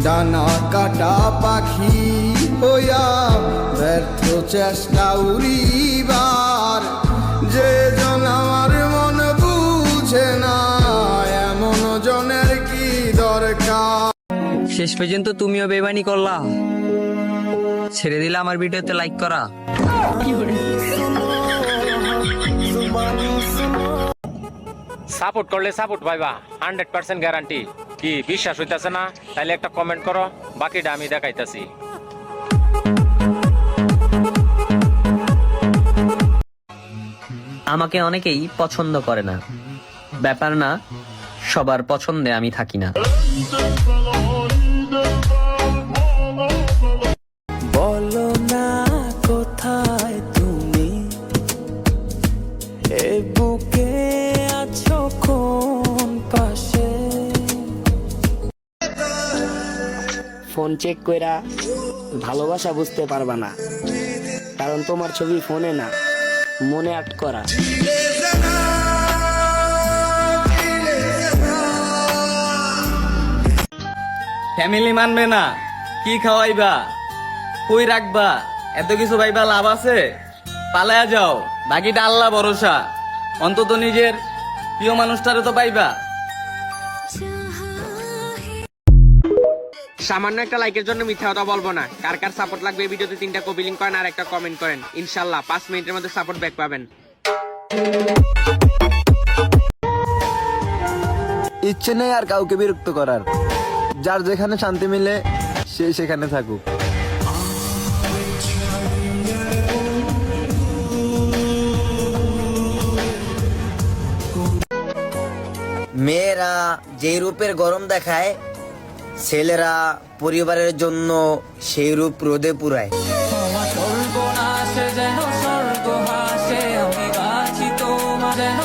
ডানা কাটা পাখি হইয়া ব্যর্থ চেষ্টা উড়িবার, যে জন আমার মন বুঝে না এমন জনের কি দরকার। শেষ পর্যন্ত তুমিও বেমানি করলা, ছেড়ে দিলে আমার ভিডিওতে লাইক করা। সাপোর্ট করলে সাপোর্ট পাইবা, 100% গ্যারান্টি। কি বিশ্বাস হইতাছে না? তাইলে একটা কমেন্ট করো, বাকিটা আমি দেখাইতাছি। আমাকে অনেকেই পছন্দ করে না, ব্যাপার না, সবার পছন্দে আমি থাকি না। বলো না কোথায় তুমি, এ বুকে আছো কোন পাশে। ফোন চেক কইরা ভালোবাসা বুঝতে পারবা না, কারণ তোমার ছবি ফোনে না, মনে আট করা। ফ্যামিলি মানবে না, কি খাওয়াইবা, কই রাখবা, এত কিছু ভাইবা লাভ আছে? পালায়া যাও, বাকিটা আল্লাহ ভরসা। অন্তত নিজের প্রিয় মানুষটারে তো পাইবা। সামান্য একটা লাইকের জন্য মিথ্যা কথা বলবো না। কার কার সাপোর্ট লাগবে এই ভিডিওতে 3টা কপি লিংক করেন আর একটা কমেন্ট করেন, ইনশাল্লাহ 5 মিনিটের মধ্যে সাপোর্ট ব্যাক পাবেন। ইচ্ছে নেই আর কাউকে বিরক্ত করার, যার যেখানে শান্তি মিলে সে সেখানে থাকুক। মেয়েরা যেই রূপের গরম দেখায়, ছেলেরা পরিবারের জন্য সেই রূপ রোদে পুরায়। সর্বনাশে যেন স্বর্গ হাসে, আমি বাঁচি তোমার যেন